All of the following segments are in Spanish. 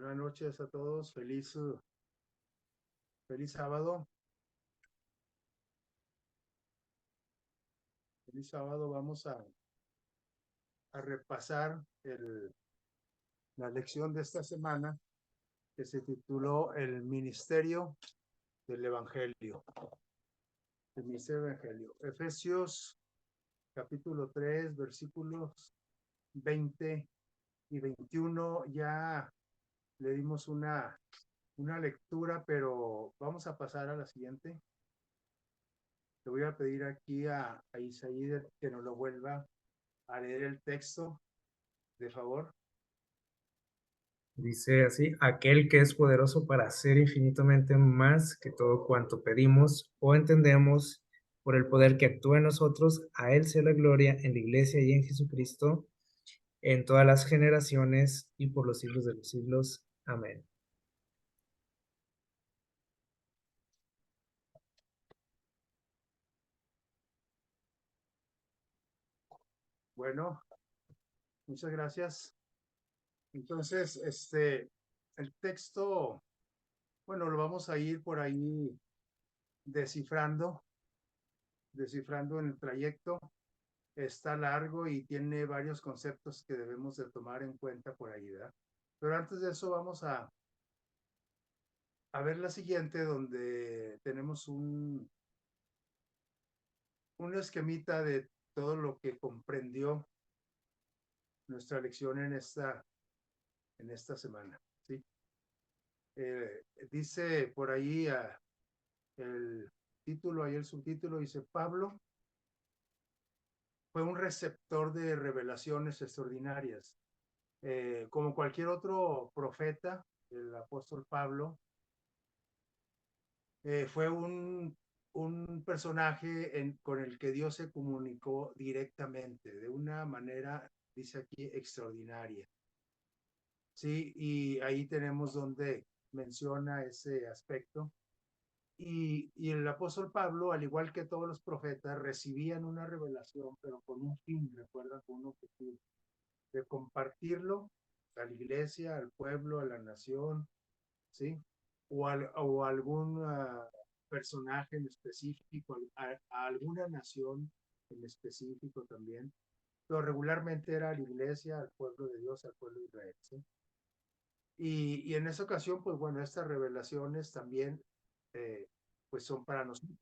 Buenas noches a todos, feliz sábado. Feliz sábado, vamos a repasar la lección de esta semana que se tituló El Ministerio del Evangelio. El Ministerio del Evangelio. Efesios capítulo 3, versículos 20 y 21. Ya le dimos una lectura, pero vamos a pasar a la siguiente. Le voy a pedir aquí a Isaí que nos lo vuelva a leer el texto, de favor. Dice así: aquel que es poderoso para hacer infinitamente más que todo cuanto pedimos o entendemos, por el poder que actúa en nosotros, a Él sea la gloria en la Iglesia y en Jesucristo, en todas las generaciones y por los siglos de los siglos. Amén. Bueno, muchas gracias. Entonces, el texto, bueno, lo vamos a ir por ahí descifrando en el trayecto. Está largo y tiene varios conceptos que debemos de tomar en cuenta por ahí, ¿verdad? Pero antes de eso vamos a ver la siguiente, donde tenemos un esquemita de todo lo que comprendió nuestra lección en esta semana, ¿sí? Dice por ahí el título, ahí el subtítulo dice: Pablo fue un receptor de revelaciones extraordinarias. Como cualquier otro profeta, el apóstol Pablo fue un personaje con el que Dios se comunicó directamente, de una manera, dice aquí, extraordinaria. Sí, y ahí tenemos donde menciona ese aspecto. Y el apóstol Pablo, al igual que todos los profetas, recibían una revelación, pero con un fin, recuerda, con un objetivo, de compartirlo a la iglesia, al pueblo, a la nación, ¿sí? O algún personaje en específico, a alguna nación en específico también, pero regularmente era la iglesia, al pueblo de Dios, al pueblo de Israel, ¿sí? Y en esa ocasión, pues bueno, estas revelaciones también, pues son para nosotros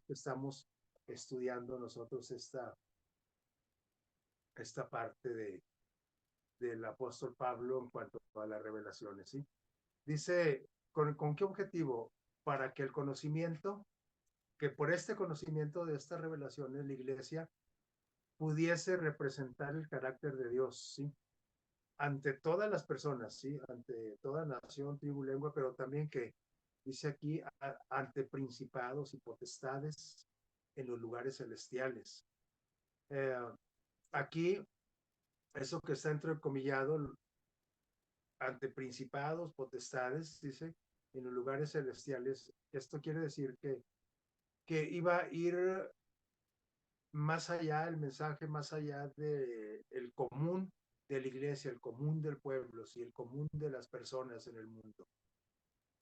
que estamos estudiando nosotros esta parte del apóstol Pablo en cuanto a las revelaciones, ¿sí? Dice, ¿con qué objetivo? Para que el conocimiento, que por este conocimiento de estas revelaciones la iglesia pudiese representar el carácter de Dios, ¿sí? Ante todas las personas, ¿sí? Ante toda nación, tribu, lengua, pero también que dice aquí, ante principados y potestades en los lugares celestiales. Eh, Aquí, eso que está entrecomillado, ante principados, potestades, dice, en los lugares celestiales, esto quiere decir que iba a ir más allá, el mensaje más allá de el común de la iglesia, el común del pueblo, ¿sí? El común de las personas en el mundo.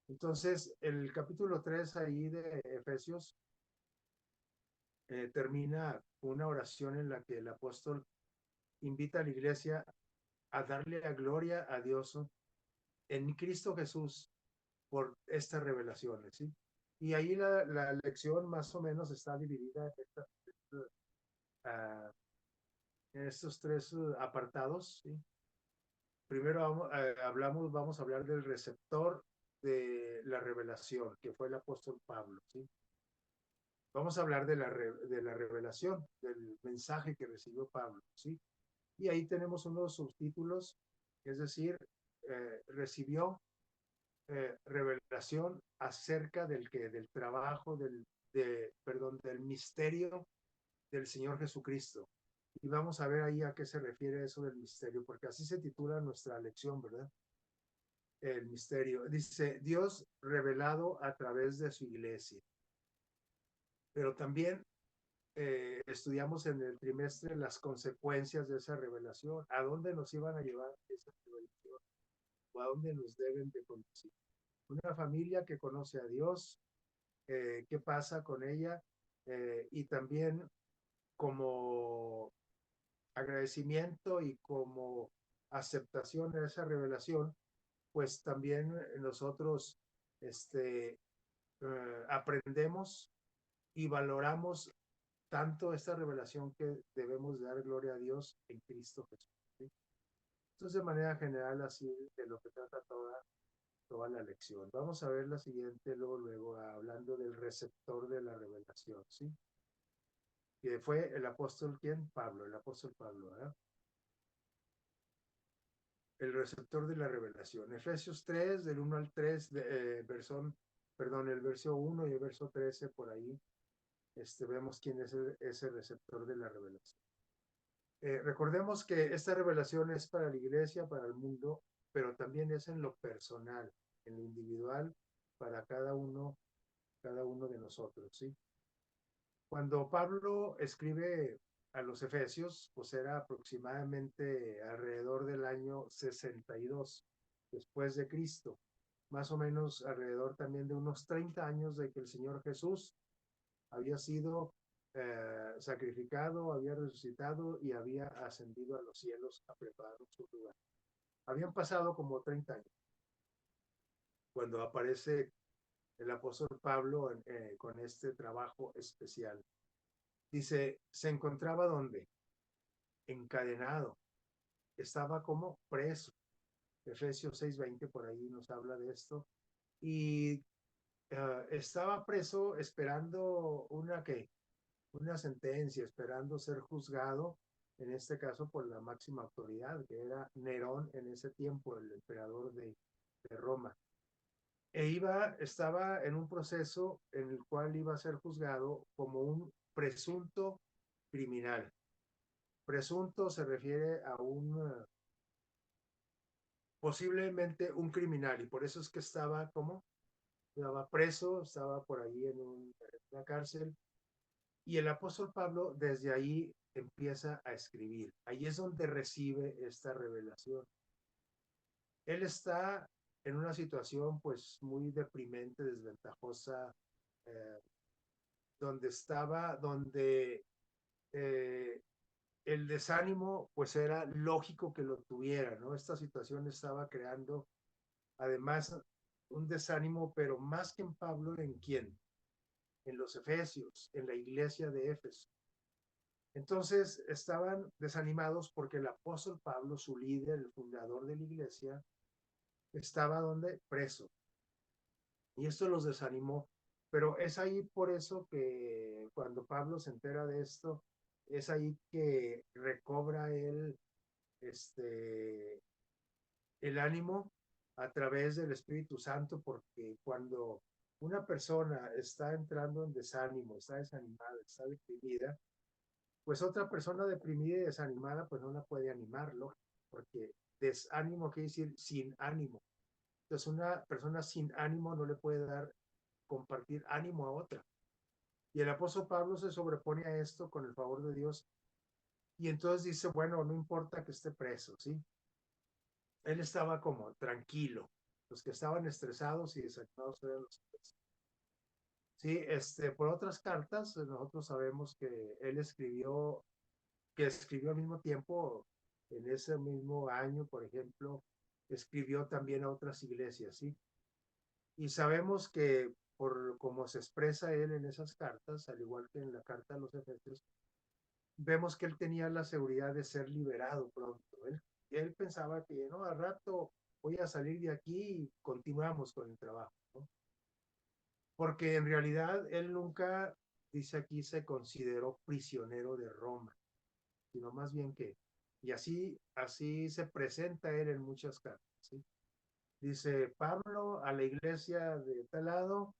Entonces, el capítulo 3 ahí de Efesios termina una oración en la que el apóstol invita a la iglesia a darle la gloria a Dios en Cristo Jesús por estas revelaciones, ¿sí? Y ahí la lección más o menos está dividida uh, en estos tres apartados, ¿sí? Primero vamos a hablar del receptor de la revelación, que fue el apóstol Pablo, ¿sí? Vamos a hablar de la revelación, del mensaje que recibió Pablo, ¿sí? Y ahí tenemos unos subtítulos, es decir, recibió revelación acerca del trabajo, del misterio del Señor Jesucristo. Y vamos a ver ahí a qué se refiere eso del misterio, porque así se titula nuestra lección, ¿verdad? El misterio. Dice, Dios revelado a través de su iglesia. Pero también estudiamos en el trimestre las consecuencias de esa revelación, a dónde nos iban a llevar esa revelación, o a dónde nos deben de conducir. Una familia que conoce a Dios, qué pasa con ella, y también como agradecimiento y como aceptación de esa revelación, pues también nosotros aprendemos y valoramos tanto esta revelación que debemos dar gloria a Dios en Cristo Jesús. ¿Sí? Entonces, de manera general, así de lo que trata toda la lección. Vamos a ver la siguiente, luego, hablando del receptor de la revelación, ¿sí? Que fue el apóstol, ¿quién? Pablo, el apóstol Pablo, ¿verdad? El receptor de la revelación. Efesios 3, del 1 al 3, el verso 1 y el verso 13, por ahí, vemos quién es ese receptor de la revelación. Recordemos que esta revelación es para la iglesia, para el mundo, pero también es en lo personal, en lo individual, para cada uno de nosotros, ¿sí? Cuando Pablo escribe a los Efesios, pues era aproximadamente alrededor del año 62 después de Cristo, más o menos alrededor también de unos 30 años de que el Señor Jesús había sido sacrificado, había resucitado y había ascendido a los cielos a preparar su lugar. Habían pasado como 30 años cuando aparece el apóstol Pablo con este trabajo especial. Dice, se encontraba ¿dónde? Encadenado, estaba como preso. Efesios 6:20 por ahí nos habla de esto. Y estaba preso esperando una sentencia, esperando ser juzgado, en este caso por la máxima autoridad, que era Nerón en ese tiempo, el emperador de Roma. Estaba en un proceso en el cual iba a ser juzgado como un presunto criminal. Presunto se refiere a posiblemente un criminal, y por eso es que estaba preso, estaba por ahí en una cárcel, y el apóstol Pablo desde ahí empieza a escribir. Ahí es donde recibe esta revelación. Él está en una situación pues muy deprimente, desventajosa, eh, donde el desánimo pues era lógico que lo tuviera, ¿no? Esta situación estaba creando además un desánimo, pero más que en Pablo, ¿en quién? En los Efesios, en la iglesia de Éfeso. Entonces estaban desanimados porque el apóstol Pablo, su líder, el fundador de la iglesia, estaba donde preso. Y esto los desanimó. Pero es ahí por eso que cuando Pablo se entera de esto, es ahí que recobra él el ánimo a través del Espíritu Santo, porque cuando una persona está entrando en desánimo, está desanimada, está deprimida, pues otra persona deprimida y desanimada, pues no la puede animarlo, porque desánimo quiere decir sin ánimo. Entonces una persona sin ánimo no le puede compartir ánimo a otra. Y el apóstol Pablo se sobrepone a esto con el favor de Dios. Y entonces dice, bueno, no importa que esté preso, ¿sí? Él estaba como tranquilo. Los que estaban estresados y desanimados eran los presos. Sí, por otras cartas, nosotros sabemos que él escribió al mismo tiempo, en ese mismo año, por ejemplo, escribió también a otras iglesias, ¿sí? Y sabemos que por cómo se expresa él en esas cartas, al igual que en la carta a los Efesios, vemos que él tenía la seguridad de ser liberado pronto. Él pensaba que, no, al rato voy a salir de aquí y continuamos con el trabajo, ¿no? Porque en realidad él nunca, dice aquí, se consideró prisionero de Roma, sino más bien que, y así se presenta él en muchas cartas, ¿sí? Dice Pablo a la iglesia de tal lado,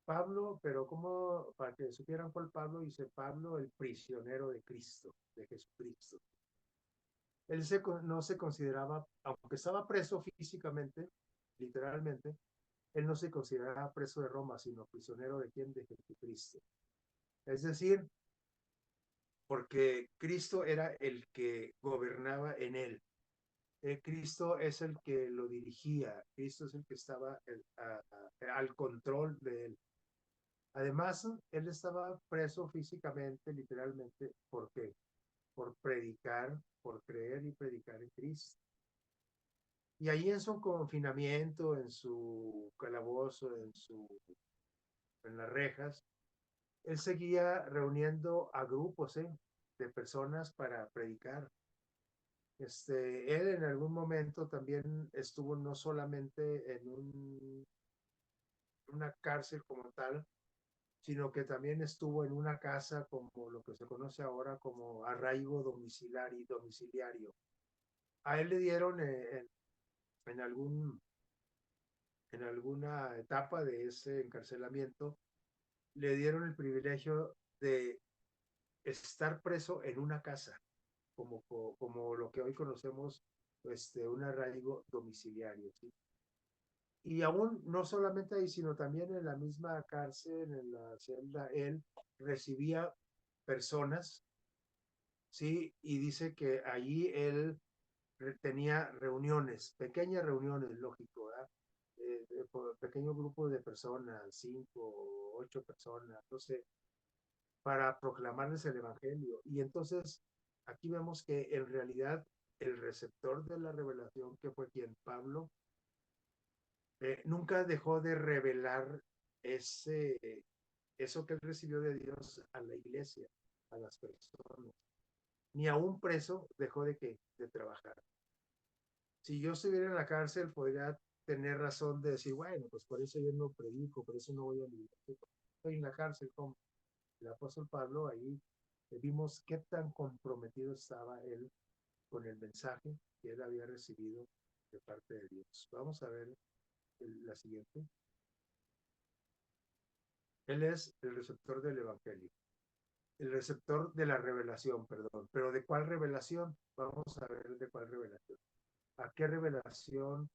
Pablo, pero como para que supieran cuál Pablo, dice Pablo, el prisionero de Cristo, de Jesucristo. Él no se consideraba, aunque estaba preso físicamente, literalmente, él no se consideraba preso de Roma, sino prisionero de quién, de Jesucristo. Es decir, porque Cristo era el que gobernaba en él. Cristo es el que lo dirigía, Cristo es el que estaba al control de él. Además, él estaba preso físicamente, literalmente, ¿por qué? Por predicar, por creer y predicar en Cristo. Y ahí en su confinamiento, en su calabozo, en las rejas, él seguía reuniendo a grupos de personas para predicar. Él en algún momento también estuvo no solamente en una cárcel como tal, sino que también estuvo en una casa como lo que se conoce ahora como arraigo domiciliario. A él le dieron en, algún, en alguna etapa de ese encarcelamiento, le dieron el privilegio de estar preso en una casa, como lo que hoy conocemos, un arraigo domiciliario. ¿Sí? Y aún no solamente ahí, sino también en la misma cárcel, en la celda, él recibía personas, ¿sí? Y dice que allí él tenía reuniones, pequeñas reuniones, lógico, ¿verdad? Pequeño grupo de personas, 5 o 8 personas, no sé, para proclamarles el Evangelio. Y entonces aquí vemos que en realidad el receptor de la revelación, que fue quien Pablo, nunca dejó de revelar ese, eso que él recibió de Dios a la iglesia, a las personas. Ni a un preso dejó de trabajar. Si yo estuviera en la cárcel, podría tener razón de decir, bueno, pues por eso yo no predico, por eso no voy a la iglesia. Estoy en la cárcel como el apóstol Pablo, ahí vimos qué tan comprometido estaba él con el mensaje que él había recibido de parte de Dios. Vamos a ver la siguiente. Él es el receptor del Evangelio, el receptor de la revelación, perdón. Pero ¿de cuál revelación? Vamos a ver de cuál revelación. ¿A qué revelación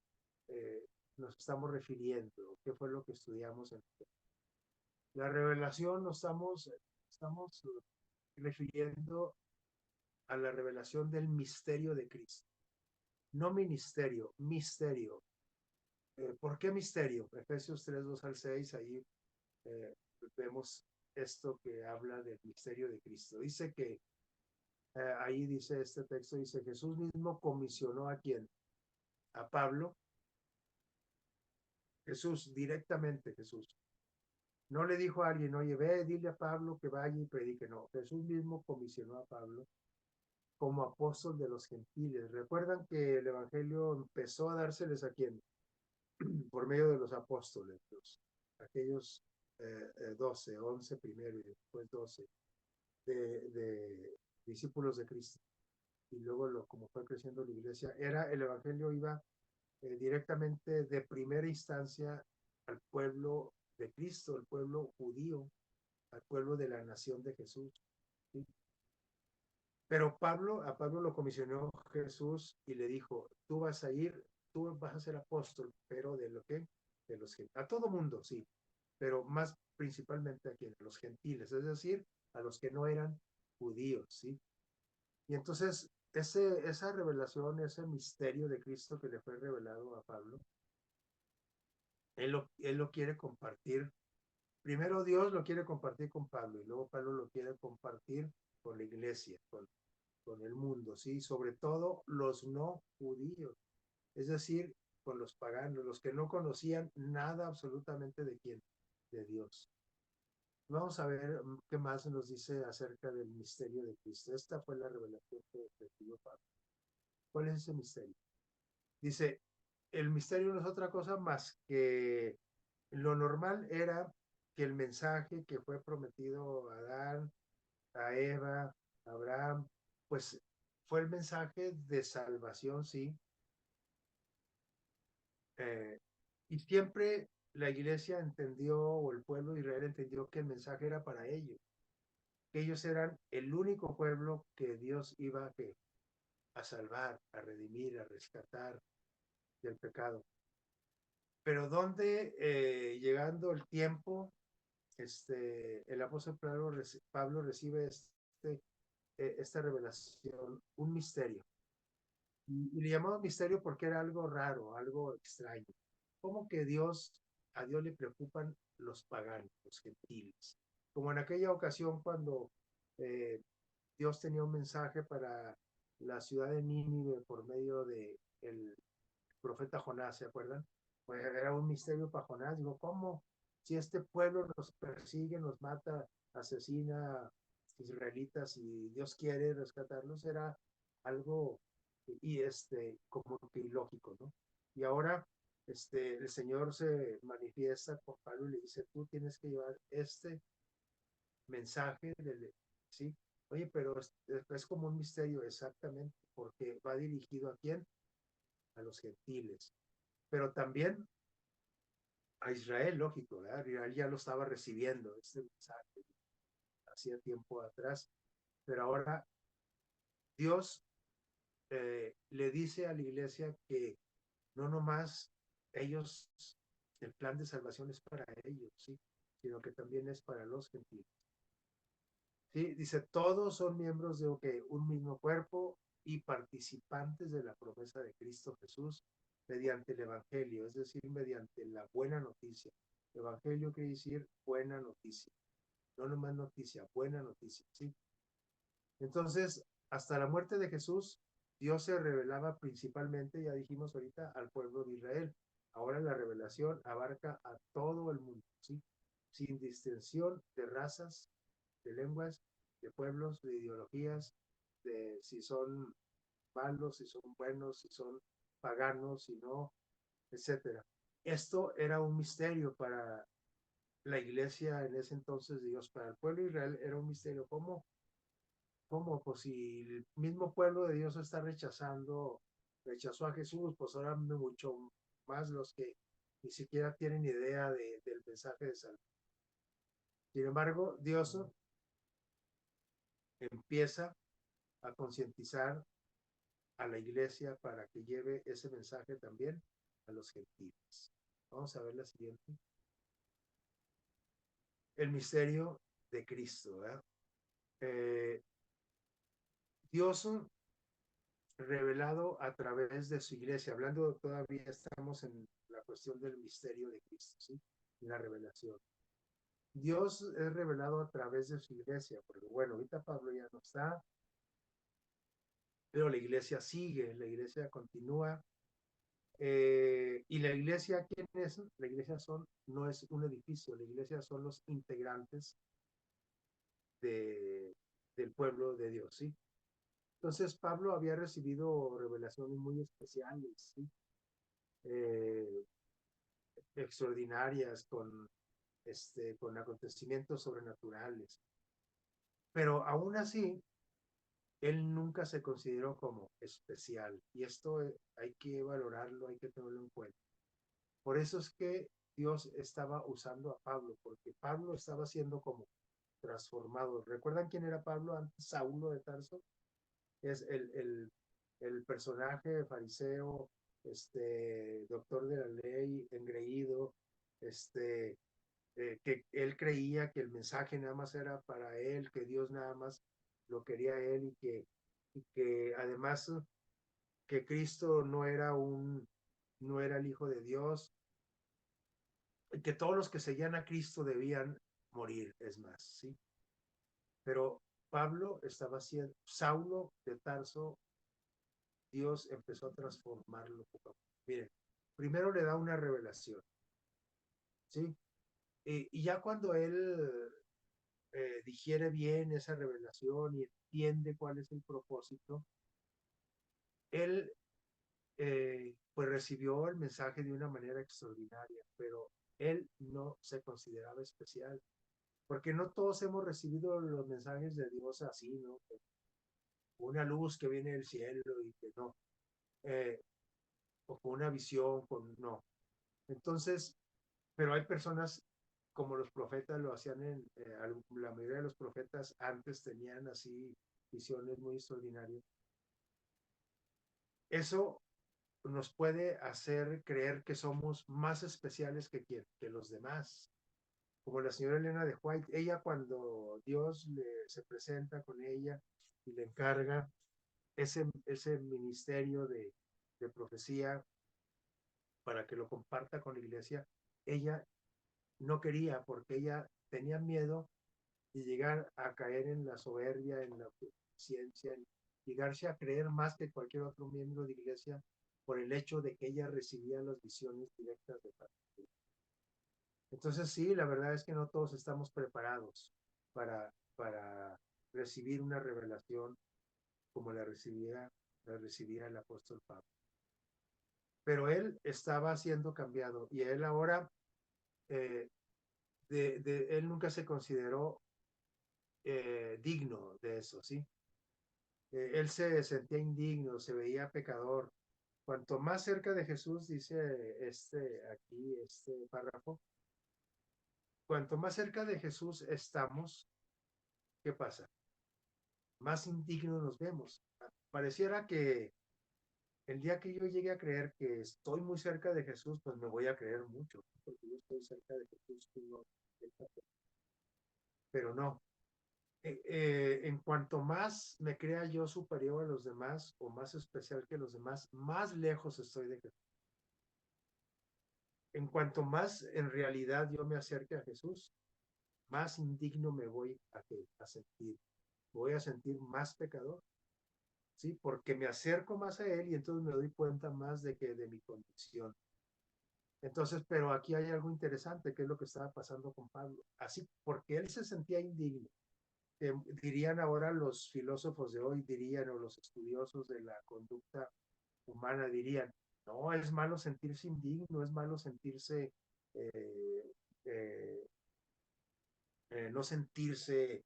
eh, nos estamos refiriendo? ¿Qué fue lo que estudiamos? La revelación estamos refiriendo a la revelación del misterio de Cristo. No ministerio, misterio. ¿Por qué misterio? Efesios 3, 2 al 6, ahí eh, vemos esto que habla del misterio de Cristo. Dice que, ahí dice este texto, dice, Jesús mismo comisionó a quién? A Pablo. Jesús, directamente Jesús. No le dijo a alguien, oye, ve, dile a Pablo que vaya y predique. No, Jesús mismo comisionó a Pablo como apóstol de los gentiles. Recuerdan que el Evangelio empezó a dárseles a quién? Por medio de los apóstoles, aquellos 12, 11 primero y después 12 de discípulos de Cristo. Y luego, como fue creciendo la iglesia, el Evangelio iba directamente de primera instancia al pueblo de Cristo, al pueblo judío, al pueblo de la nación de Jesús. ¿Sí? Pero a Pablo lo comisionó Jesús y le dijo, tú vas a ir, tú vas a ser apóstol, pero de lo que, de los gentiles, a todo mundo, sí, pero más principalmente a los gentiles, es decir, a los que no eran judíos, sí. Y entonces esa revelación, ese misterio de Cristo que le fue revelado a Pablo, él lo quiere compartir. Primero Dios lo quiere compartir con Pablo y luego Pablo lo quiere compartir con la iglesia, con el mundo, ¿sí? Sobre todo los no judíos, es decir, con los paganos, los que no conocían nada absolutamente de quién, de Dios. Vamos a ver qué más nos dice acerca del misterio de Cristo. Esta fue la revelación que recibió Pablo. ¿Cuál es ese misterio? Dice, el misterio no es otra cosa más que lo normal era que el mensaje que fue prometido a Adán, a Eva, a Abraham, pues fue el mensaje de salvación, sí. Eh, y siempre la iglesia entendió, o el pueblo de Israel entendió que el mensaje era para ellos, que ellos eran el único pueblo que Dios iba a salvar, a redimir, a rescatar del pecado. Pero donde llegando el tiempo, el apóstol Pablo recibe esta revelación, un misterio. Y le llamamos misterio porque era algo raro, algo extraño. ¿Cómo que a Dios le preocupan los paganos, los gentiles? Como en aquella ocasión cuando eh, Dios tenía un mensaje para la ciudad de Nínive por medio de el profeta Jonás, ¿se acuerdan? Pues era un misterio para Jonás. Digo, ¿cómo? Si este pueblo nos persigue, nos mata, asesina israelitas y Dios quiere rescatarlos, era algo como que ilógico, ¿no? Y ahora el Señor se manifiesta con Pablo y le dice, tú tienes que llevar este mensaje, ¿sí? Oye, pero es como un misterio exactamente, porque va dirigido a quién? A los gentiles, pero también a Israel, lógico, ¿verdad? Israel ya lo estaba recibiendo, este mensaje, hacía tiempo atrás, pero ahora Dios le dice a la iglesia que no nomás ellos, el plan de salvación es para ellos, ¿sí? Sino que también es para los gentiles. ¿Sí? Dice, todos son miembros de okay, un mismo cuerpo y participantes de la promesa de Cristo Jesús mediante el Evangelio, es decir, mediante la buena noticia. Evangelio quiere decir buena noticia, no nomás noticia, buena noticia, ¿sí? Entonces, hasta la muerte de Jesús, Dios se revelaba principalmente, ya dijimos ahorita, al pueblo de Israel. Ahora la revelación abarca a todo el mundo, ¿sí? Sin distinción de razas, de lenguas, de pueblos, de ideologías, de si son malos, si son buenos, si son paganos, si no, etcétera. Esto era un misterio para la iglesia en ese entonces de Dios, para el pueblo de Israel era un misterio. ¿Cómo? Pues si el mismo pueblo de Dios está rechazó a Jesús, pues ahora mucho más los que ni siquiera tienen idea del mensaje de salvación. Sin embargo, Dios empieza a concientizar a la iglesia para que lleve ese mensaje también a los gentiles. Vamos a ver la siguiente. El misterio de Cristo, ¿verdad? Eh, Dios revelado a través de su iglesia, hablando todavía estamos en la cuestión del misterio de Cristo, ¿sí? La revelación. Dios es revelado a través de su iglesia, porque bueno, ahorita Pablo ya no está, pero la iglesia sigue, la iglesia continúa. Y la iglesia, ¿quién es? La iglesia no es un edificio, la iglesia son los integrantes de, del pueblo de Dios, ¿sí? Entonces Pablo había recibido revelaciones muy especiales, ¿sí? Eh, extraordinarias con acontecimientos sobrenaturales, pero aún así él nunca se consideró como especial y esto hay que valorarlo, hay que tenerlo en cuenta. Por eso es que Dios estaba usando a Pablo, porque Pablo estaba siendo como transformado. ¿Recuerdan quién era Pablo antes? Saulo de Tarso. Es el personaje fariseo, doctor de la ley, engreído, que él creía que el mensaje nada más era para él, que Dios nada más lo quería a él y que además que Cristo no era el Hijo de Dios, que todos los que seguían a Cristo debían morir, es más, ¿sí? Pero Pablo estaba haciendo, Saulo de Tarso, Dios empezó a transformarlo poco a poco. Miren, primero le da una revelación, ¿sí? Y ya cuando él digiere bien esa revelación y entiende cuál es el propósito, él pues recibió el mensaje de una manera extraordinaria, pero él no se consideraba especial, porque no todos hemos recibido los mensajes de Dios así, ¿no? Una luz que viene del cielo y que no, eh, o con una visión, no. Entonces, pero hay personas como los profetas lo hacían la mayoría de los profetas antes tenían así visiones muy extraordinarias. Eso nos puede hacer creer que somos más especiales que los demás. Como la señora Elena de White, ella cuando Dios se presenta con ella y le encarga, ese ministerio de profecía para que lo comparta con la iglesia, ella no quería porque ella tenía miedo de llegar a caer en la soberbia, en la ciencia, en llegarse a creer más que cualquier otro miembro de iglesia por el hecho de que ella recibía las visiones directas de parte de Dios. Entonces sí, la verdad es que no todos estamos preparados para recibir una revelación como la recibía el apóstol Pablo. Pero él estaba siendo cambiado y él ahora, eh, él nunca se consideró digno de eso, ¿sí? Él se sentía indigno, se veía pecador. Cuanto más cerca de Jesús, dice este párrafo, cuanto más cerca de Jesús estamos, ¿qué pasa? Más indignos nos vemos. Pareciera que el día que yo llegue a creer que estoy muy cerca de Jesús, pues me voy a creer mucho, porque yo estoy cerca de Jesús, pero no. En cuanto más me crea yo superior a los demás o más especial que los demás, más lejos estoy de Jesús. En cuanto más en realidad yo me acerque a Jesús, más indigno me voy a sentir. Voy a sentir más pecador, ¿sí? Porque me acerco más a Él y entonces me doy cuenta más de mi condición. Entonces, pero aquí hay algo interesante, que es lo que estaba pasando con Pablo. Así, porque él se sentía indigno. Dirían ahora los filósofos de hoy, dirían, o los estudiosos de la conducta humana dirían, no, es malo sentirse indigno, es malo sentirse, eh, eh, no sentirse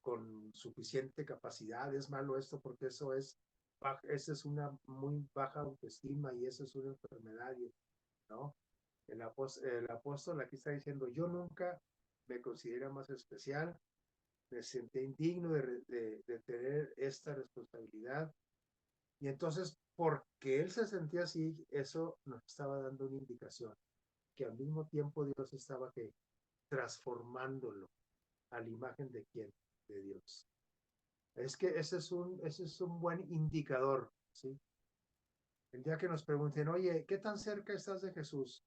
con suficiente capacidad, es malo esto porque esa es una muy baja autoestima y esa es una enfermedad, ¿no? El apóstol aquí está diciendo, yo nunca me considero más especial, me sentí indigno de tener esta responsabilidad. Y entonces, porque él se sentía así, eso nos estaba dando una indicación, que al mismo tiempo Dios estaba transformándolo a la imagen de quién, de Dios. Es que ese es un buen indicador, ¿sí? El día que nos pregunten, oye, ¿qué tan cerca estás de Jesús?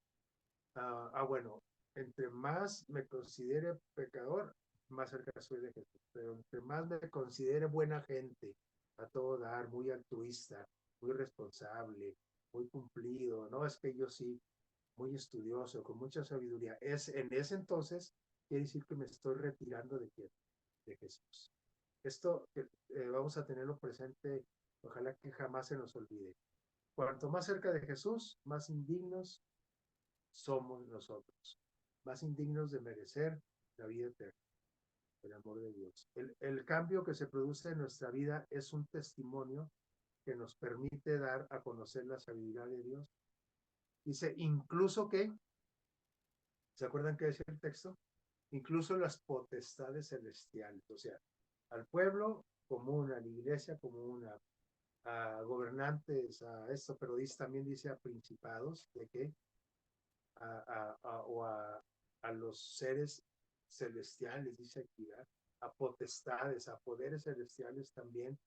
Bueno, entre más me considere pecador, más cerca soy de Jesús. Pero entre más me considere buena gente, a todo dar, muy altruista, muy responsable, muy cumplido, no es que yo sí, muy estudioso, con mucha sabiduría. En ese entonces, quiere decir que me estoy retirando de Jesús. Esto vamos a tenerlo presente, ojalá que jamás se nos olvide. Cuanto más cerca de Jesús, más indignos somos nosotros, más indignos de merecer la vida eterna, el amor de Dios. El cambio que se produce en nuestra vida es un testimonio que nos permite dar a conocer la sabiduría de Dios. Dice, incluso que, ¿se acuerdan qué decía el texto? Incluso las potestades celestiales, o sea, al pueblo común, a la iglesia común, a gobernantes, a esto, pero dice, también dice a principados, de que o a los seres celestiales, dice aquí, a potestades, a poderes celestiales también,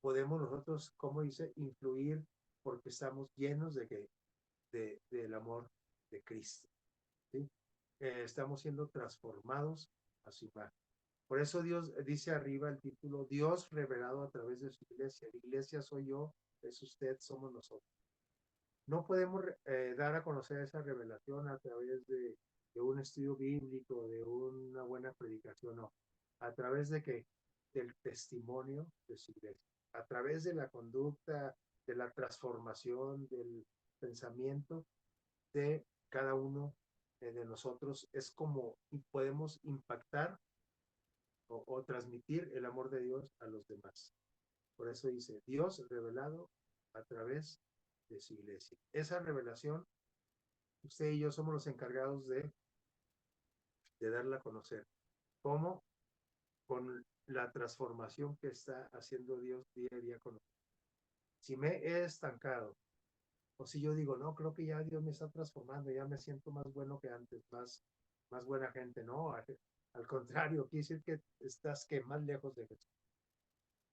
podemos nosotros, como dice, influir porque estamos llenos del amor de Cristo, ¿sí? Estamos siendo transformados a su imagen. Por eso Dios dice arriba el título, Dios revelado a través de su iglesia. La iglesia soy yo, es usted, somos nosotros. No podemos dar a conocer esa revelación a través de un estudio bíblico, de una buena predicación, no. A través de que del testimonio de su iglesia, a través de la conducta, de la transformación, del pensamiento de cada uno de nosotros, es como podemos impactar o transmitir el amor de Dios a los demás. Por eso dice, Dios revelado a través de su iglesia. Esa revelación, usted y yo somos los encargados de darla a conocer. ¿Cómo? Con la transformación que está haciendo Dios día a día con nosotros. Si me he estancado, o si yo digo, no, creo que ya Dios me está transformando, ya me siento más bueno que antes, más buena gente, no, al contrario, quiere decir que estás más lejos de Jesús.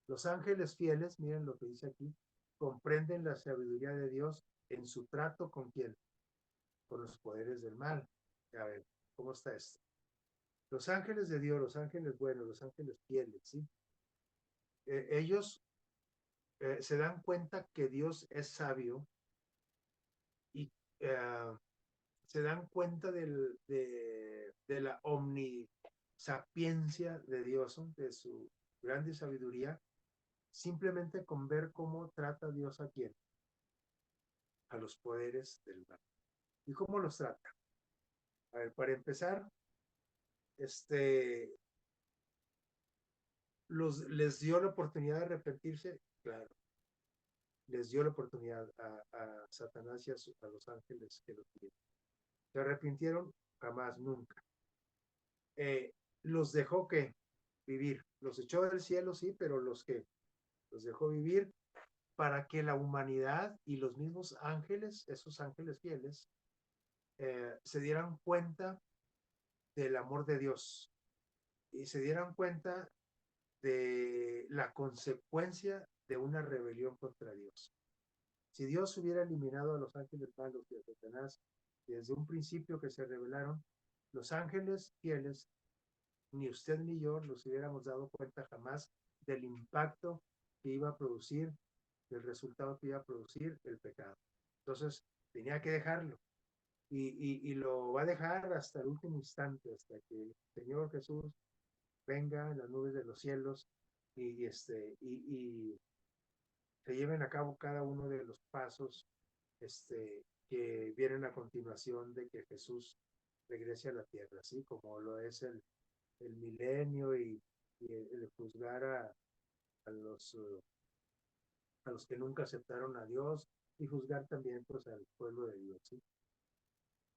Los ángeles fieles, miren lo que dice aquí, comprenden la sabiduría de Dios en su trato con quién, con los poderes del mal. A ver, ¿cómo está esto? Los ángeles de Dios, los ángeles buenos, los ángeles fieles, ¿sí? Ellos se dan cuenta que Dios es sabio y se dan cuenta de la omnisapiencia de Dios, ¿no? De su grande sabiduría, simplemente con ver cómo trata Dios a quién, a los poderes del mal. ¿Y cómo los trata? A ver, para empezar, este, les dio la oportunidad de arrepentirse, claro, les dio la oportunidad a Satanás y a los ángeles que lo tuvieron. ¿Se arrepintieron? Jamás, nunca. Los dejó que vivir, los echó del cielo, sí, pero los dejó vivir para que la humanidad y los mismos ángeles, esos ángeles fieles, se dieran cuenta del amor de Dios y se dieran cuenta de la consecuencia de una rebelión contra Dios. Si Dios hubiera eliminado a los ángeles malos y a Satanás desde un principio que se rebelaron, los ángeles fieles, ni usted ni yo nos hubiéramos dado cuenta jamás del impacto que iba a producir, del resultado que iba a producir el pecado. Entonces, tenía que dejarlo. Y lo va a dejar hasta el último instante, hasta que el Señor Jesús venga en las nubes de los cielos y se lleven a cabo cada uno de los pasos que vienen a continuación de que Jesús regrese a la tierra, así como lo es el milenio y el juzgar a a los que nunca aceptaron a Dios y juzgar también pues al pueblo de Dios. ¿Sí?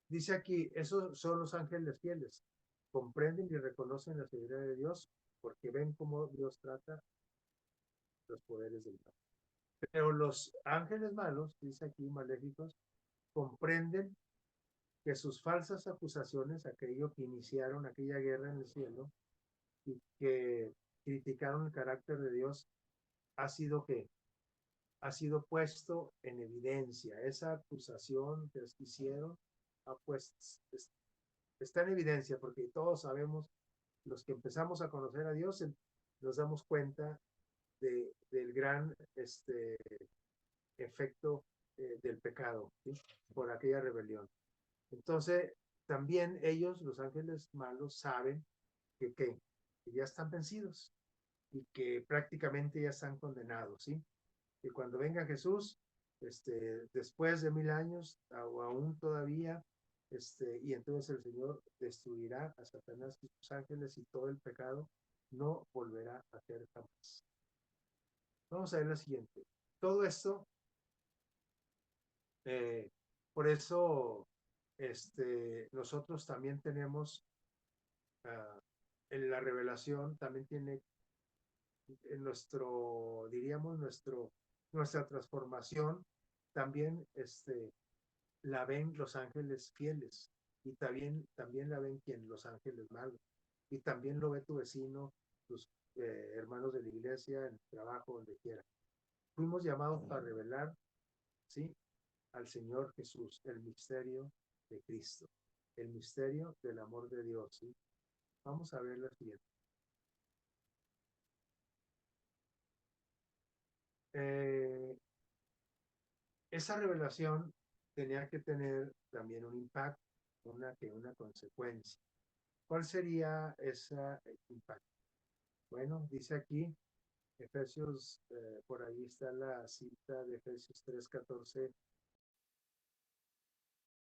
Dice aquí, esos son los ángeles fieles, comprenden y reconocen la seguridad de Dios porque ven cómo Dios trata los poderes del mal. Pero los ángeles malos, dice aquí, maléficos, comprenden que sus falsas acusaciones, aquello que iniciaron aquella guerra en el cielo y que criticaron el carácter de Dios, ha sido que ha sido puesto en evidencia. Esa acusación que hicieron pues, está en evidencia porque todos sabemos, los que empezamos a conocer a Dios, nos damos cuenta del gran efecto del pecado, ¿sí? Por aquella rebelión. Entonces, también ellos, los ángeles malos, saben que ya están vencidos y que prácticamente ya están condenados, ¿sí? Y cuando venga Jesús, después de 1000 años, o aún todavía, y entonces el Señor destruirá a Satanás y sus ángeles y todo el pecado no volverá a hacer jamás. Vamos a ver la siguiente. Todo esto, eh, por eso, nosotros también tenemos, en la revelación, también tiene en diríamos, nuestra transformación, también la ven los ángeles fieles y también la ven quien los ángeles malos y también lo ve tu vecino, tus hermanos de la iglesia, en el trabajo, donde quiera. Fuimos llamados para revelar, ¿sí? Al Señor Jesús, el misterio de Cristo, el misterio del amor de Dios, ¿sí? Vamos a ver la siguiente. Eh, esa revelación tenía que tener también un impacto, una consecuencia. ¿Cuál sería ese impacto? Bueno, dice aquí, Efesios, por ahí está la cita de Efesios 3:14.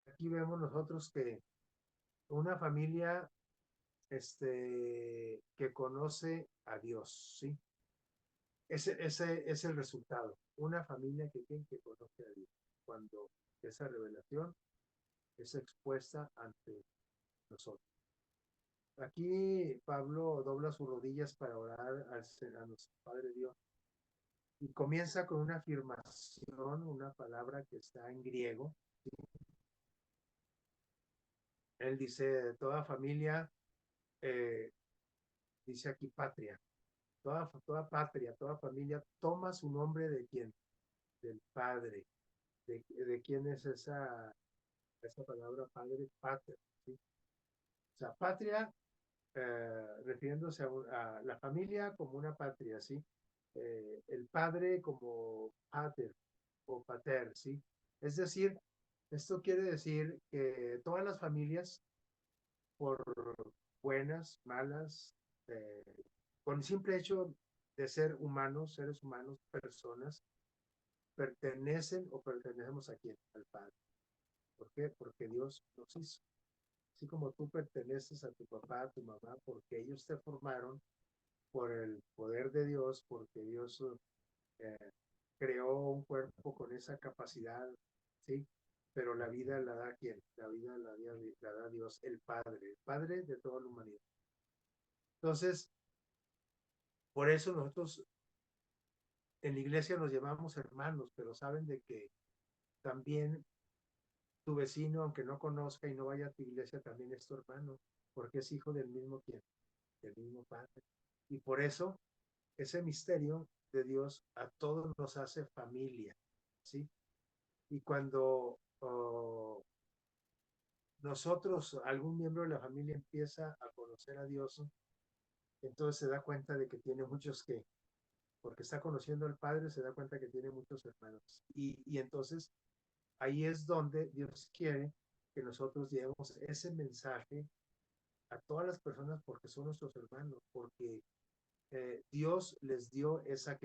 Aquí vemos nosotros que una familia que conoce a Dios, ¿sí? Ese es el resultado. Una familia que conoce a Dios. Cuando esa revelación es expuesta ante nosotros. Aquí Pablo dobla sus rodillas para orar a nuestro Padre Dios y comienza con una afirmación, una palabra que está en griego. Él dice, de toda familia, dice aquí patria. toda patria, toda familia toma su nombre de quién, del Padre. De quién es esa palabra padre, pater, ¿sí? O sea, patria, refiriéndose a la familia como una patria, ¿sí? El padre como pater o pater, ¿sí? Es decir, esto quiere decir que todas las familias, por buenas, malas, eh, con el simple hecho de ser humanos, seres humanos, personas, pertenecen o pertenecemos a quién, al Padre. ¿Por qué? Porque Dios nos hizo. Así como tú perteneces a tu papá, a tu mamá, porque ellos te formaron por el poder de Dios, porque Dios eh, creó un cuerpo con esa capacidad, ¿sí? Pero la vida la da quién? La vida la da Dios, el Padre de toda la humanidad. Entonces, por eso nosotros en la iglesia nos llamamos hermanos, pero saben de que también tu vecino, aunque no conozca y no vaya a tu iglesia, también es tu hermano, porque es hijo del mismo quien, del mismo Padre. Y por eso ese misterio de Dios a todos nos hace familia, ¿sí? Y cuando nosotros, algún miembro de la familia empieza a conocer a Dios, entonces se da cuenta de que tiene muchos que, porque está conociendo al Padre, se da cuenta que tiene muchos hermanos. Y entonces ahí es donde Dios quiere que nosotros llevemos ese mensaje a todas las personas porque son nuestros hermanos, porque Dios les dio esa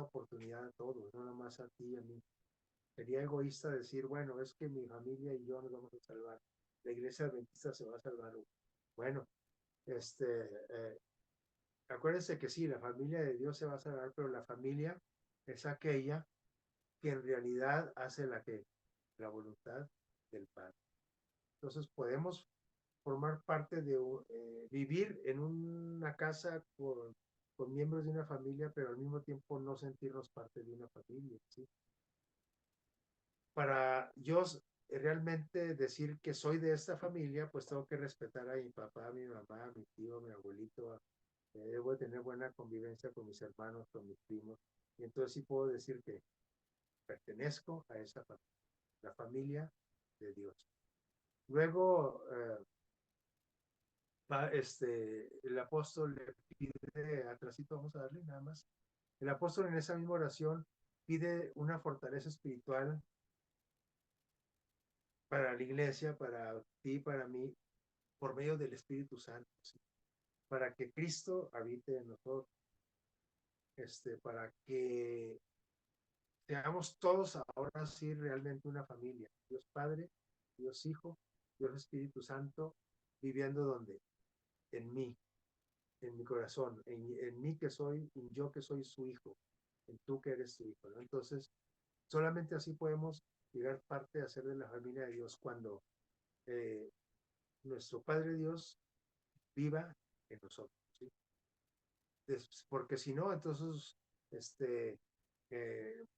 oportunidad a todos, no nada más a ti y a mí. Sería egoísta decir, bueno, es que mi familia y yo nos vamos a salvar, la iglesia adventista se va a salvar. Bueno, este, acuérdense que sí, la familia de Dios se va a salvar, pero la familia es aquella que en realidad hace la voluntad del Padre. Entonces podemos formar parte de vivir en una casa con miembros de una familia, pero al mismo tiempo no sentirnos parte de una familia, ¿sí? Para yo realmente decir que soy de esta familia, pues tengo que respetar a mi papá, a mi mamá, a mi tío, a mi abuelito, debo tener buena convivencia con mis hermanos, con mis primos, y entonces sí puedo decir que pertenezco a esa familia, la familia de Dios. Luego, el apóstol le pide, atrásito vamos a darle nada más, el apóstol en esa misma oración pide una fortaleza espiritual para la iglesia, para ti, para mí, por medio del Espíritu Santo, ¿sí? Para que Cristo habite en nosotros, para que seamos todos ahora sí realmente una familia, Dios Padre, Dios Hijo, Dios Espíritu Santo, viviendo donde, en mí, en mi corazón, en mí que soy, en yo que soy su hijo, en tú que eres su hijo, ¿no? Entonces, solamente así podemos llegar parte a ser de la familia de Dios cuando eh, nuestro Padre Dios viva en nosotros, ¿sí? Porque si no, entonces,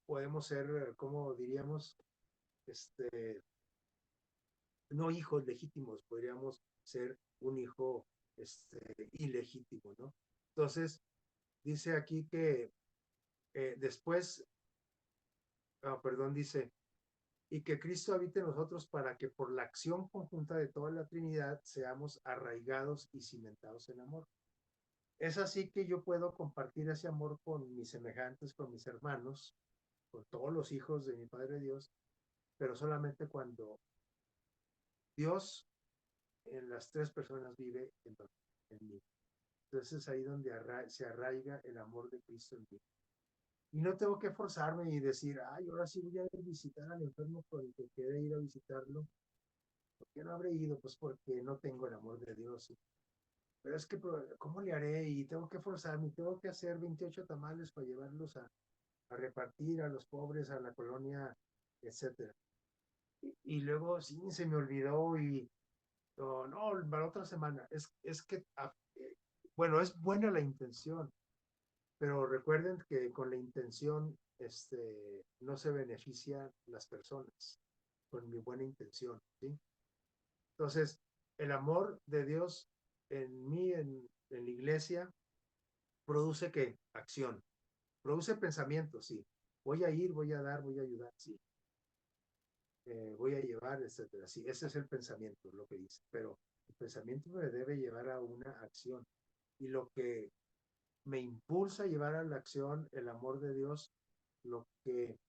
podemos ser, como diríamos, este, no hijos legítimos, podríamos ser un hijo ilegítimo, ¿no? Entonces, dice aquí que después, perdón, dice, y que Cristo habite en nosotros para que por la acción conjunta de toda la Trinidad seamos arraigados y cimentados en amor. Es así que yo puedo compartir ese amor con mis semejantes, con mis hermanos, con todos los hijos de mi Padre Dios, pero solamente cuando Dios en las tres personas vive en mí. Entonces es ahí donde se arraiga el amor de Cristo en mí. Y no tengo que forzarme y decir, ay, ahora sí voy a ir a visitar al enfermo por el que quiere ir a visitarlo. ¿Por qué no habré ido? Pues porque no tengo el amor de Dios. ¿Sí? Pero es que, ¿cómo le haré? Y tengo que forzarme, tengo que hacer 28 tamales para llevarlos a repartir a los pobres, a la colonia, etcétera. Y luego sí, se me olvidó y no, para otra semana. Es que, bueno, es buena la intención, pero recuerden que con la intención no se benefician las personas, con mi buena intención, ¿sí? Entonces, el amor de Dios en mí, en la iglesia, produce ¿qué? Acción. Produce pensamiento, sí. Voy a ir, voy a dar, voy a ayudar, sí. Voy a llevar, etcétera. Sí, ese es el pensamiento, lo que dice. Pero el pensamiento me debe llevar a una acción. Y lo que me impulsa a llevar a la acción el amor de Dios, lo que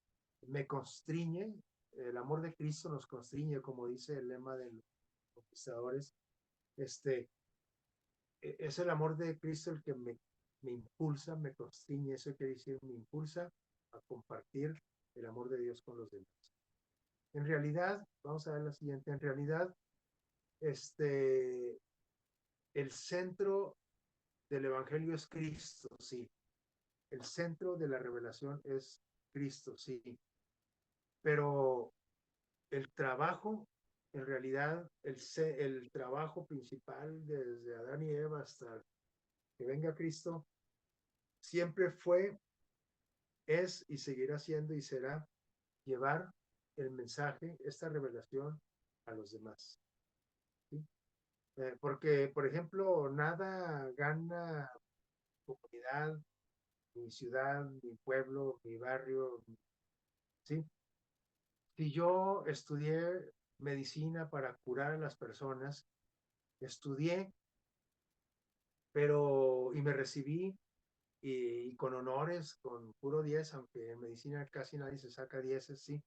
me constriñe, el amor de Cristo nos constriñe, como dice el lema de los conquistadores, este, es el amor de Cristo el que me impulsa, me constriñe, eso quiere decir, me impulsa a compartir el amor de Dios con los demás. En realidad, vamos a ver la siguiente, en realidad, este, el centro del Evangelio es Cristo, sí. El centro de la revelación es Cristo, sí. Pero el trabajo, en realidad, el trabajo principal desde Adán y Eva hasta que venga Cristo, siempre fue, es y seguirá siendo y será llevar el mensaje, esta revelación a los demás. ¿Sí? Porque, por ejemplo, nada gana comunidad, mi ciudad, mi pueblo, mi barrio, ¿sí? Si yo estudié medicina para curar a las personas, estudié, pero, y me recibí, y con honores, con puro 10, aunque en medicina casi nadie se saca 10, sí,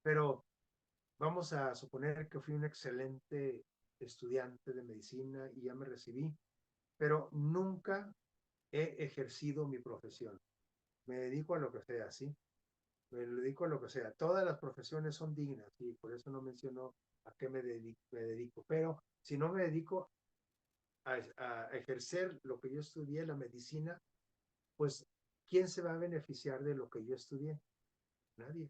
pero vamos a suponer que fui un excelente estudiante de medicina y ya me recibí, pero nunca he ejercido mi profesión. Me dedico a lo que sea, ¿sí? Me dedico a lo que sea. Todas las profesiones son dignas y por eso no menciono a qué me dedico. Pero si no me dedico a ejercer lo que yo estudié, la medicina, pues ¿quién se va a beneficiar de lo que yo estudié? Nadie.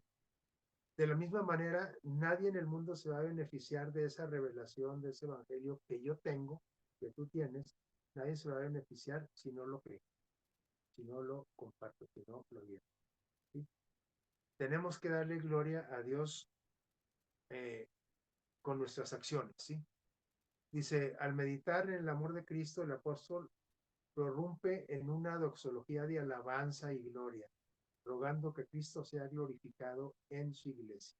De la misma manera, nadie en el mundo se va a beneficiar de esa revelación, de ese evangelio que yo tengo, que tú tienes. Nadie se va a beneficiar si no lo cree, si no lo comparto, si no lo viene. ¿Sí? Tenemos que darle gloria a Dios eh, con nuestras acciones. ¿Sí? Dice, al meditar en el amor de Cristo, el apóstol prorrumpe en una doxología de alabanza y gloria, rogando que Cristo sea glorificado en su iglesia.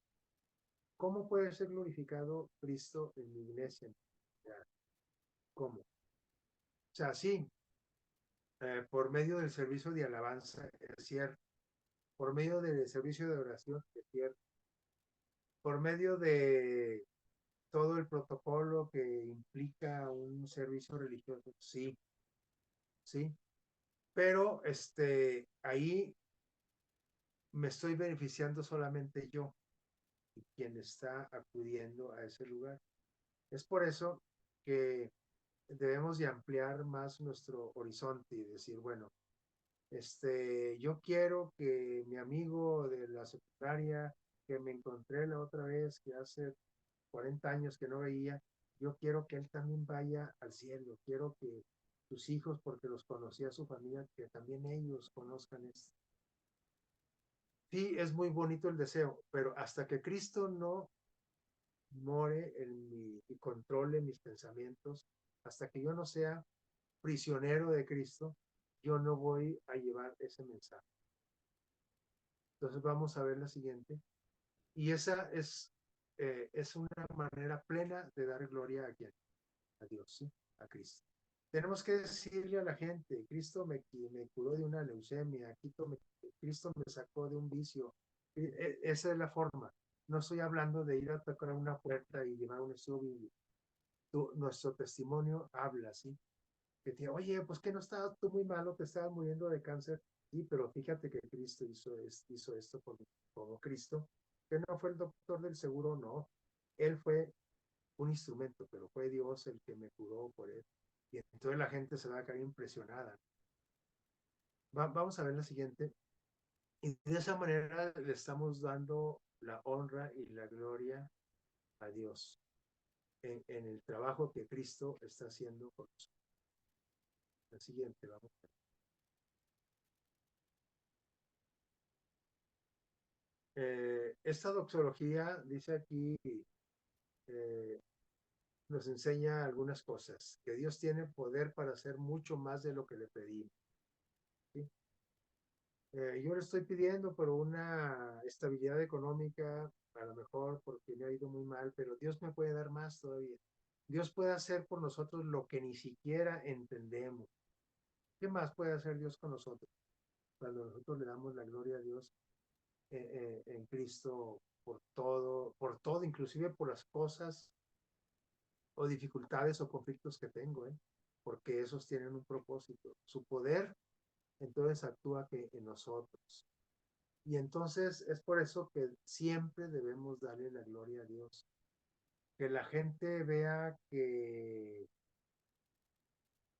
¿Cómo puede ser glorificado Cristo en mi iglesia? ¿Cómo? O sea, sí, por medio del servicio de alabanza, es cierto, por medio del servicio de oración, es cierto, por medio de todo el protocolo que implica un servicio religioso, sí, sí, pero ahí me estoy beneficiando solamente yo y quien está acudiendo a ese lugar. Es por eso que debemos de ampliar más nuestro horizonte y decir, bueno, yo quiero que mi amigo de la secundaria que me encontré la otra vez, que hace 40 años que no veía, yo quiero que él también vaya al cielo, quiero que sus hijos, porque los conocía su familia, que también ellos conozcan esto. Sí, es muy bonito el deseo, pero hasta que Cristo no more en mí y controle mis pensamientos, hasta que yo no sea prisionero de Cristo, yo no voy a llevar ese mensaje. Entonces vamos a ver la siguiente. Y esa es una manera plena de dar gloria a quién, a Dios, ¿sí? A Cristo. Tenemos que decirle a la gente, Cristo me curó de una leucemia, Cristo me sacó de un vicio. Esa es la forma. No estoy hablando de ir a tocar una puerta y llevar un estudio bíblico. Nuestro testimonio habla, ¿sí? Que te, oye, pues que no estabas tú muy malo, te estabas muriendo de cáncer. Sí, pero fíjate que Cristo hizo esto por Cristo, que no fue el doctor del seguro, no. Él fue un instrumento, pero fue Dios el que me curó por él. Y entonces la gente se va a quedar impresionada. Vamos a ver la siguiente. Y de esa manera le estamos dando la honra y la gloria a Dios en el trabajo que Cristo está haciendo por nosotros. La siguiente, vamos. Esta doxología dice aquí, eh, nos enseña algunas cosas, que Dios tiene poder para hacer mucho más de lo que le pedimos. Yo le estoy pidiendo por una estabilidad económica, a lo mejor porque me ha ido muy mal, pero Dios me puede dar más todavía. Dios puede hacer por nosotros lo que ni siquiera entendemos. ¿Qué más puede hacer Dios con nosotros? Cuando nosotros le damos la gloria a Dios en Cristo por todo, inclusive por las cosas o dificultades o conflictos que tengo, porque esos tienen un propósito. Su poder entonces actúa que en nosotros. Y entonces es por eso que siempre debemos darle la gloria a Dios. Que la gente vea que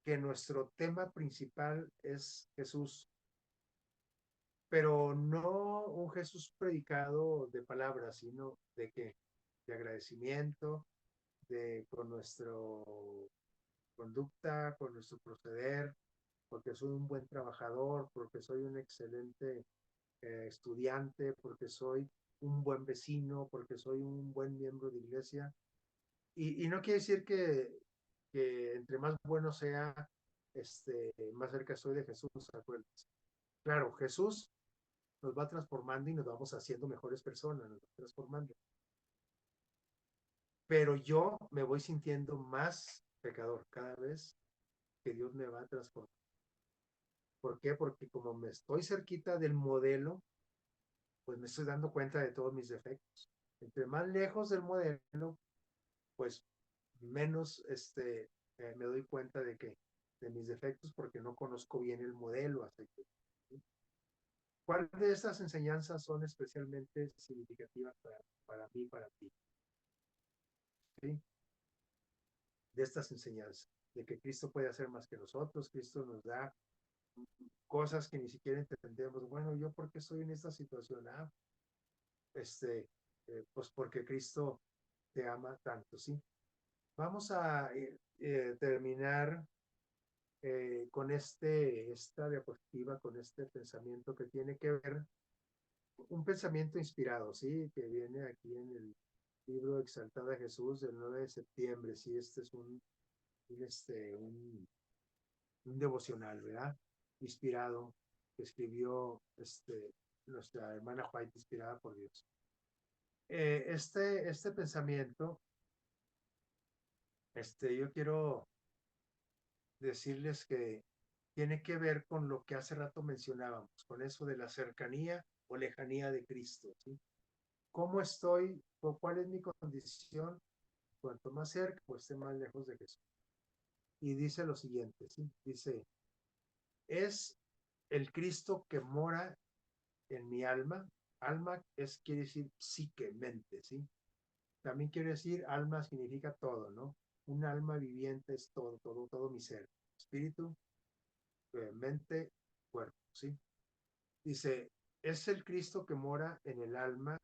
nuestro tema principal es Jesús, pero no un Jesús predicado de palabras, sino de que de agradecimiento, de con nuestra conducta, con nuestro proceder, porque soy un buen trabajador, porque soy un excelente estudiante, porque soy un buen vecino, porque soy un buen miembro de iglesia. Y no quiere decir que entre más bueno sea, más cerca soy de Jesús, acuérdense. Claro, Jesús nos va transformando y nos vamos haciendo mejores personas, nos va transformando. Pero yo me voy sintiendo más pecador cada vez que Dios me va transformando. ¿Por qué? Porque como me estoy cerquita del modelo, pues me estoy dando cuenta de todos mis defectos. Entre más lejos del modelo, pues menos me doy cuenta de mis defectos porque no conozco bien el modelo. ¿Sí? ¿Cuáles de estas enseñanzas son especialmente significativas para mí, para ti? ¿Sí? De estas enseñanzas, de que Cristo puede hacer más que nosotros, Cristo nos da cosas que ni siquiera entendemos. Bueno, ¿yo por qué estoy en esta situación? Pues porque Cristo te ama tanto, ¿sí? Vamos a terminar con esta diapositiva, con este pensamiento que tiene que ver, un pensamiento inspirado, ¿sí? Que viene aquí en el libro Exaltada Jesús del 9 de septiembre, ¿sí? Este es un, este, un, un devocional, ¿verdad? Inspirado, que escribió nuestra hermana White, inspirada por Dios. Este pensamiento, yo quiero decirles que tiene que ver con lo que hace rato mencionábamos, con eso de la cercanía o lejanía de Cristo, ¿sí? ¿Cómo estoy? ¿Cuál es mi condición? Cuanto más cerca, pues esté más lejos de Jesús. Y dice lo siguiente, ¿sí? Dice, es el Cristo que mora en mi alma. Alma quiere decir psique, mente, ¿sí? También quiere decir alma significa todo, ¿no? Un alma viviente es todo, todo, todo mi ser. Espíritu, mente, cuerpo, ¿sí? Dice, es el Cristo que mora en el alma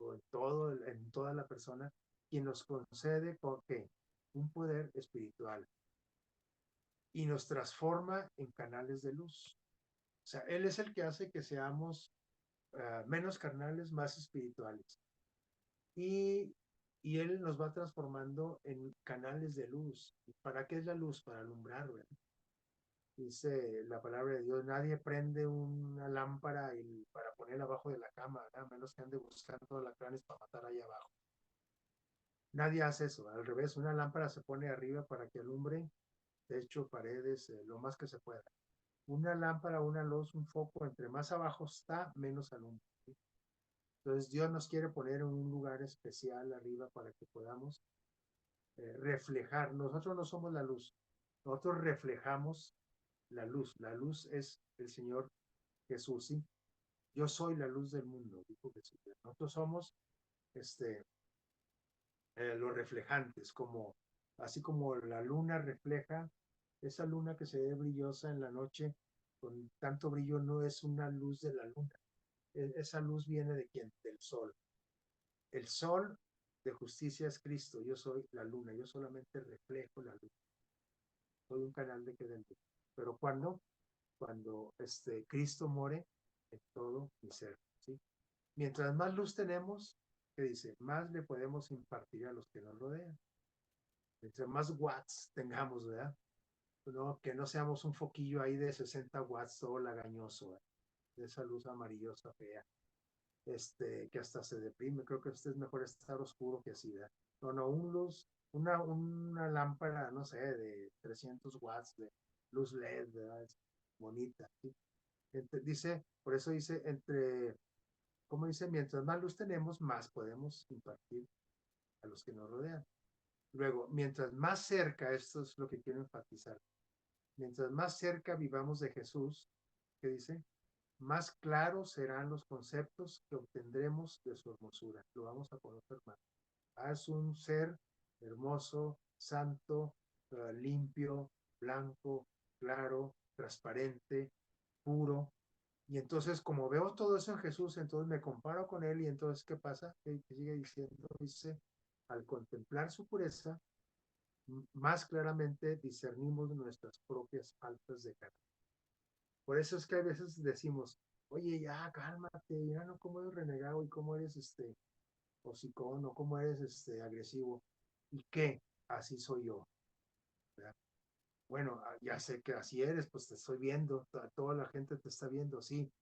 o en toda la persona, quien nos concede ¿qué? Un poder espiritual y nos transforma en canales de luz. O sea, Él es el que hace que seamos menos carnales, más espirituales. Y, y Él nos va transformando en canales de luz. ¿Para qué es la luz? Para alumbrar, ¿verdad? Dice la palabra de Dios, nadie prende una lámpara para ponerla abajo de la cama, ¿verdad? A menos que ande buscando alacranes para matar ahí abajo. Nadie hace eso, al revés, una lámpara se pone arriba para que alumbre techo, paredes, lo más que se pueda. Una lámpara, una luz, un foco, entre más abajo está, menos alumbra. ¿Sí? Entonces Dios nos quiere poner en un lugar especial arriba para que podamos reflejar. Nosotros no somos la luz, nosotros reflejamos la luz. La luz es el Señor Jesús, ¿sí? Yo soy la luz del mundo, dijo Jesús. Nosotros somos los reflejantes, así como la luna refleja, esa luna que se ve brillosa en la noche, con tanto brillo no es una luz de la luna. Esa luz viene de quién? Del sol. El sol de justicia es Cristo, yo soy la luna, yo solamente reflejo la luz. Soy un canal de que dentro. Pero cuando Cristo more en todo mi ser, ¿sí? Mientras más luz tenemos, ¿qué dice? Más le podemos impartir a los que nos rodean. Entre más watts tengamos, ¿verdad? No, que no seamos un foquillo ahí de 60 watts todo lagañoso, ¿verdad? de esa luz amarillosa fea, que hasta se deprime. Creo que es mejor estar oscuro que así, ¿verdad? No, no, una lámpara, no sé, de 300 watts de luz LED, ¿verdad? Es bonita, ¿sí? Dice, por eso dice, como dice, mientras más luz tenemos, más podemos impartir a los que nos rodean. Luego, mientras más cerca, esto es lo que quiero enfatizar, mientras más cerca vivamos de Jesús, ¿qué dice? Más claros serán los conceptos que obtendremos de su hermosura. Lo vamos a conocer más. Es un ser hermoso, santo, limpio, blanco, claro, transparente, puro. Y entonces, como veo todo eso en Jesús, entonces me comparo con él y entonces, ¿qué pasa? Que sigue diciendo, dice, al contemplar su pureza, más claramente discernimos nuestras propias faltas de carácter. Por eso es que a veces decimos, oye, ya, cálmate, ya no, cómo eres renegado y cómo eres hocicón o cómo eres agresivo. ¿Y qué? Así soy yo. ¿Verdad? Bueno, ya sé que así eres, pues te estoy viendo, toda la gente te está viendo, sí.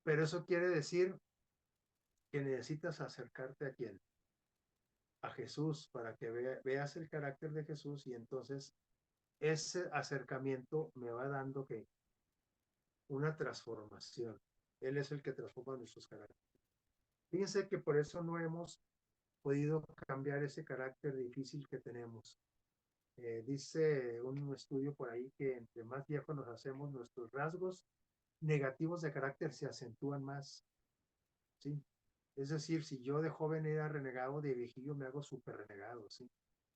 Pero eso quiere decir que necesitas acercarte a quién? A Jesús, para que veas el carácter de Jesús y entonces ese acercamiento me va dando que una transformación. Él es el que transforma nuestros caracteres. Fíjense que por eso no hemos podido cambiar ese carácter difícil que tenemos. Dice un estudio por ahí que entre más viejos nos hacemos, nuestros rasgos negativos de carácter se acentúan más, ¿sí? Es decir, si yo de joven era renegado, de viejillo me hago súper renegado, ¿sí?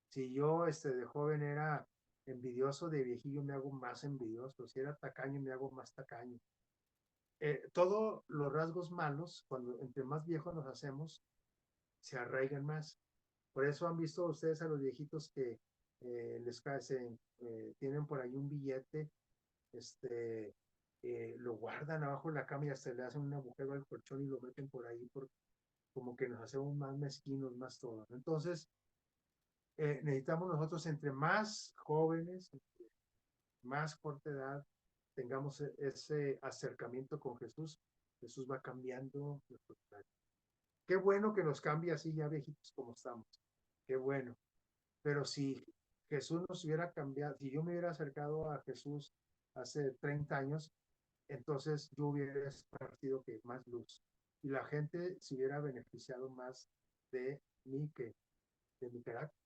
Si yo de joven era envidioso, de viejillo me hago más envidioso. Si era tacaño, me hago más tacaño. Todos los rasgos malos, cuando entre más viejos nos hacemos, se arraigan más. Por eso han visto ustedes a los viejitos que tienen por ahí un billete, lo guardan abajo de la cama y hasta le hacen un agujero al colchón y lo meten por ahí, como que nos hacemos más mezquinos, más todo, ¿no? Entonces, necesitamos nosotros, entre más jóvenes, más corta edad, tengamos ese acercamiento con Jesús, Jesús va cambiando nuestro carácter. Qué bueno que nos cambie así ya viejitos como estamos. Qué bueno. Pero si Jesús nos hubiera cambiado, si yo me hubiera acercado a Jesús hace 30 años, entonces yo hubiera partido que más luz. Y la gente se hubiera beneficiado más de mí que de mi carácter,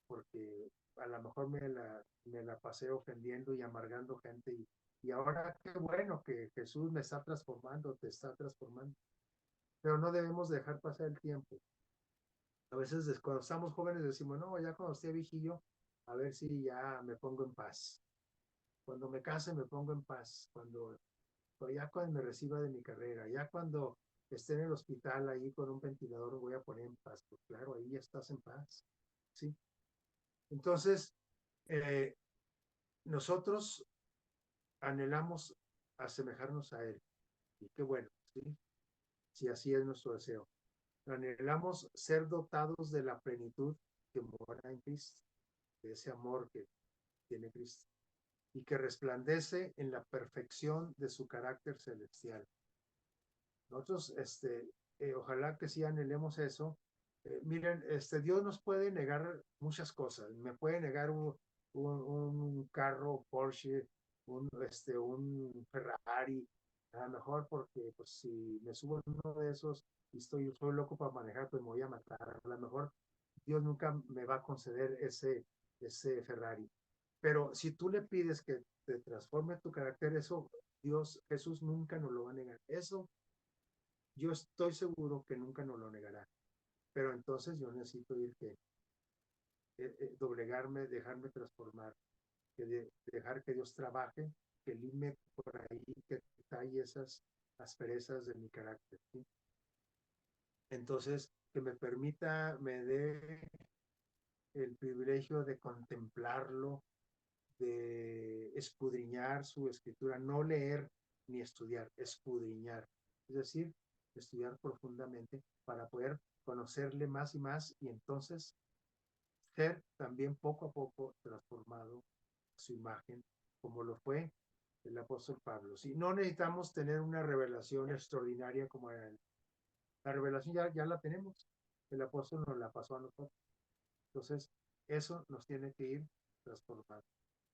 porque a lo mejor me la pasé ofendiendo y amargando gente. Y ahora qué bueno que Jesús me está transformando, te está transformando. Pero no debemos dejar pasar el tiempo. A veces cuando estamos jóvenes decimos, no, ya cuando esté viejillo, a ver si ya me pongo en paz. Cuando me case me pongo en paz. Ya cuando me reciba de mi carrera, ya cuando esté en el hospital ahí con un ventilador me voy a poner en paz. Pues claro, ahí ya estás en paz. ¿Sí? Entonces, eh, nosotros anhelamos asemejarnos a Él. Y qué bueno, ¿sí? Si así es nuestro deseo. Anhelamos ser dotados de la plenitud que mora en Cristo, de ese amor que tiene Cristo y que resplandece en la perfección de su carácter celestial. Nosotros, ojalá que sí anhelemos eso. Miren, Dios nos puede negar muchas cosas. Me puede negar un carro Porsche, un Ferrari, a lo mejor porque pues, si me subo en uno de esos y soy loco para manejar, pues me voy a matar. A lo mejor Dios nunca me va a conceder ese Ferrari. Pero si tú le pides que te transforme tu carácter, eso Jesús nunca nos lo va a negar. Eso yo estoy seguro que nunca nos lo negará. Pero entonces yo necesito doblegarme, dejarme transformar, dejar que Dios trabaje, que lime por ahí, que talle esas asperezas de mi carácter. ¿Sí? Entonces, que me dé el privilegio de contemplarlo, de escudriñar su escritura, no leer ni estudiar, escudriñar. Es decir, estudiar profundamente para poder conocerle más y más y entonces ser también poco a poco transformado a su imagen, como lo fue el apóstol Pablo. ¿Sí? No necesitamos tener una revelación extraordinaria como la revelación ya la tenemos. El apóstol nos la pasó a nosotros. Entonces, eso nos tiene que ir transformando.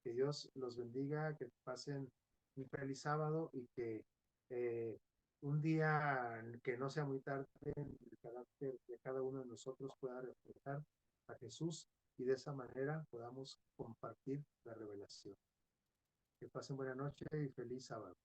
Que Dios los bendiga, que pasen un feliz sábado y que un día que no sea muy tarde, el carácter de cada uno de nosotros pueda reflejar a Jesús y de esa manera podamos compartir la revelación. Que pasen buena noche y feliz sábado.